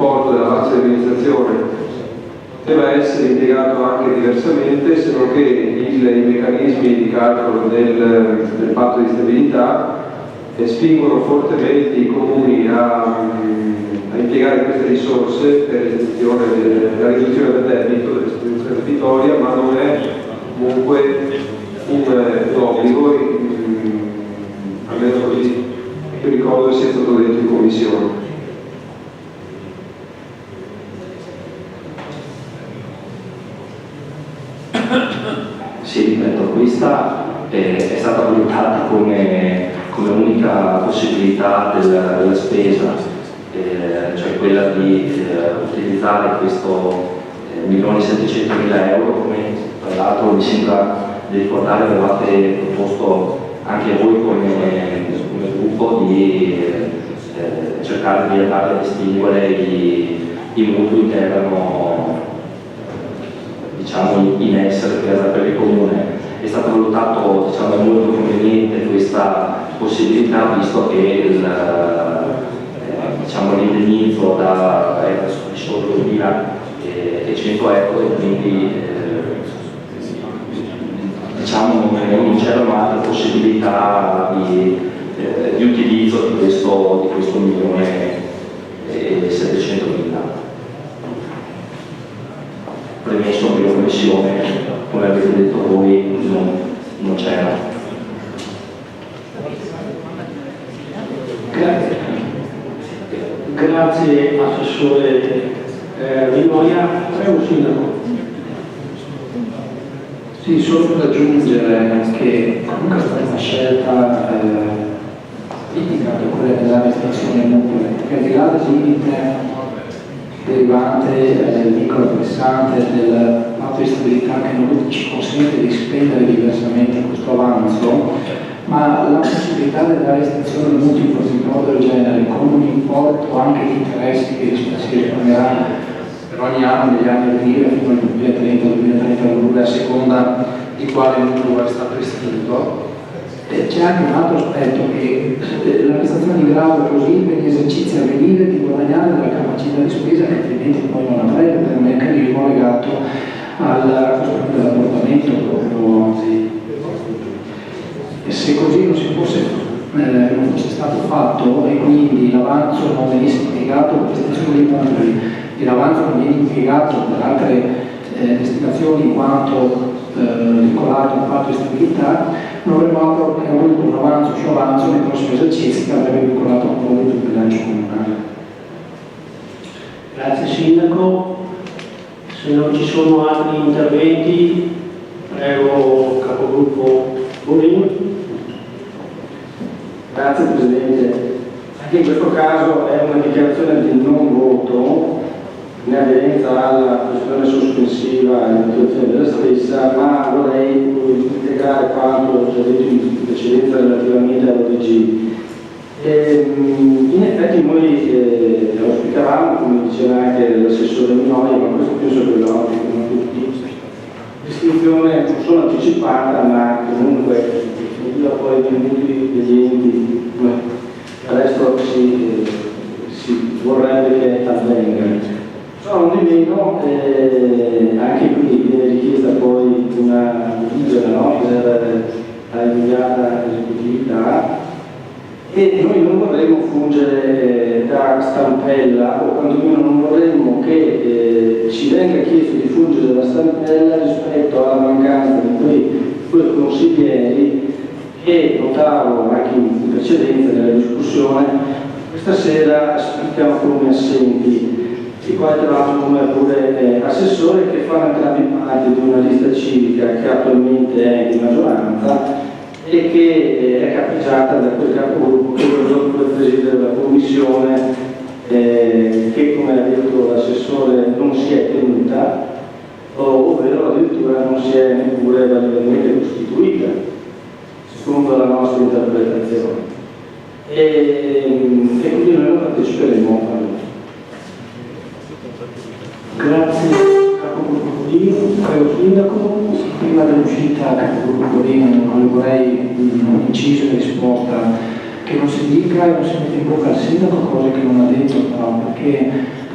l'importo della base di amministrazione deve essere impiegato anche diversamente, se non che i meccanismi di calcolo del patto di stabilità spingono fortemente i comuni a impiegare queste risorse per la riduzione del debito, dell'estensione debitoria, ma non è comunque un obbligo, almeno così io ricordo che sia stato detto in commissione. Sì, ripeto, questa è stata valutata come unica possibilità della spesa, cioè quella di utilizzare questo 1.700.000 euro, come tra l'altro mi sembra di ricordare avevate proposto anche voi come gruppo di cercare di andare a distinguere i mutui che erano, diciamo, in essere per il comune. È stato valutato, diciamo, molto conveniente questa possibilità, visto che diciamo, l'indennizzo era solo 2.100 euro e quindi diciamo, non c'erano altre possibilità di utilizzo di questo 1.700.000. Premesso che la commissione, come avete detto voi, non c'era. Grazie Assessore Rinoia. Prego Sindaco. Sì, solo per aggiungere che comunque è stata una scelta critica per quella della restrizione mutui, perché al di là del limite derivante del vincolo pressante del patto di stabilità che non ci consente di spendere diversamente questo avanzo, ma la possibilità della restrizione di mutui per un importo del genere con un importo anche di interessi che si risparmierà per ogni anno negli anni a venire fino al 2030-2032 a seconda di quale mutuo resta prescritto. C'è anche un altro aspetto, che la prestazione di grado così per gli esercizi a venire di guadagnare della capacità di spesa che altrimenti poi non avrebbe per un meccanismo legato al costo dell'apportamento proprio. E se così non fosse stato fatto e quindi l'avanzo non venisse impiegato per prestazione dei mutui e l'avanzo non viene impiegato per altre destinazioni in quanto vincolato al patto di stabilità, non avremmo altro che avuto un avanzo su avanzo nei prossimi esercizi che avrebbe vincolato ancora il bilancio comunale. Grazie Sindaco. Se non ci sono altri interventi, prego Capogruppo Bonini. Grazie Presidente. Anche in questo caso è una dichiarazione di non voto in aderenza alla questione sospensiva e l'attuazione della stessa, ma vorrei integrare quanto già detto in precedenza relativamente all'ODG. In effetti noi auspicavamo, come diceva anche l'assessore Minoi, ma questo penso che lo auspicano tutti, l'istituzione non solo anticipata ma comunque definitiva poi dei mutui degli enti, come adesso si vorrebbe che avvenga. Non di meno, anche qui viene richiesta poi una delibera, no, per la immediata esecutività, e noi non vorremmo fungere da stampella, o quantomeno non vorremmo che ci venga chiesto di fungere da stampella rispetto alla mancanza di quei due consiglieri che notavo anche in precedenza nella discussione questa sera spiccano come assenti, i quali tra l'altro come pure assessore, che fanno entrambi parte di una lista civica che attualmente è di maggioranza e che è capeggiata da quel capogruppo che vuole presidere la commissione, che come ha detto l'assessore non si è tenuta, ovvero addirittura non si è neppure validamente costituita secondo la nostra interpretazione, e quindi noi non parteciperemo a lui. Grazie Capogruppo Bonini. Prego Sindaco. Prima dell'uscita del Capogruppo Bonini vorrei un inciso in risposta, che non si dica e non si mette in bocca al Sindaco cose che non ha detto, però, perché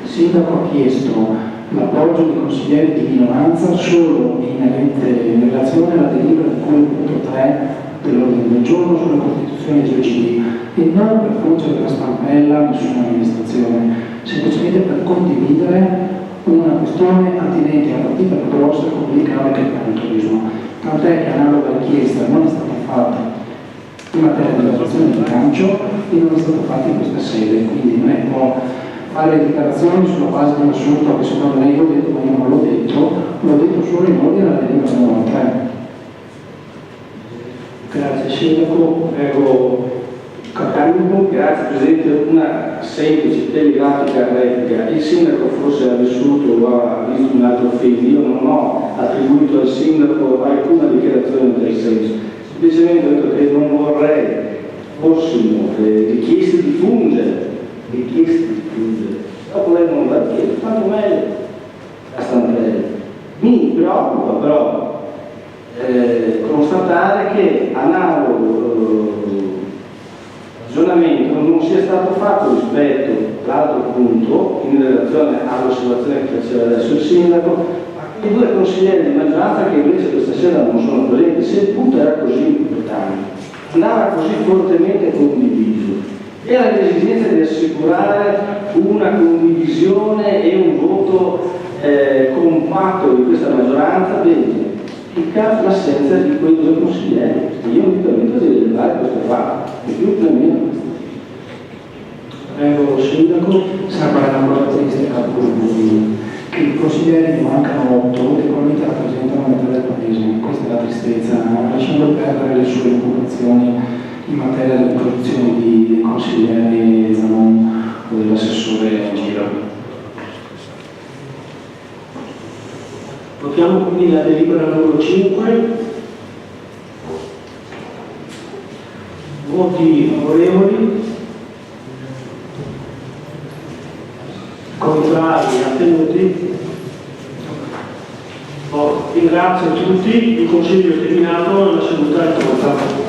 Il sindaco ha chiesto l'appoggio dei consiglieri di minoranza solo in relazione alla delibera di cui il punto 3 dell'ordine del giorno sulla costituzione di GOCD e non per funzionare la stampella a nessuna amministrazione, semplicemente per condividere una questione attinente alla partita più grossa e complicata che è il turismo. Tant'è che analoga richiesta non è stata fatta in materia di valutazione di bilancio e non è stata fatta in questa sede, quindi non è può fare dichiarazioni sulla base di un assunto che secondo lei ho detto, ma io non l'ho detto solo in ordine alla delibera numero 3. Grazie Sindaco, prego Capogruppo. Grazie Presidente, una semplice telegrafica replica. Il Sindaco forse ha vissuto o ha visto un altro film, io non ho attribuito al Sindaco alcuna dichiarazione del senso, semplicemente ho detto che non vorrei fossimo richieste di fungere, dopo lei non va a dire, tanto meglio la stampella. Mi preoccupa però constatare che analogo ragionamento non sia stato fatto rispetto all'altro punto in relazione all'osservazione che faceva adesso il Sindaco, a i due consiglieri di maggioranza che invece questa sera non sono presenti. Se il punto era così importante, andava così fortemente condiviso, era l'esigenza di assicurare una condivisione e un voto compatto di questa maggioranza, bene, l'assenza di quei due consiglieri. Io mi permetto di rilevare questo fatto, né più né meno. Prego Sindaco. Sarà una cosa triste che i consiglieri ne mancano 8 e probabilmente rappresentano la metà del paese. Questa è la tristezza, lasciando perdere le sue occupazioni in materia delle posizioni dei consiglieri Zanon o dell'assessore Giro. Votiamo quindi la delibera numero 5. Voti favorevoli, contrari, astenuti. Ringrazio tutti, il Consiglio è terminato, la seduta è tolta.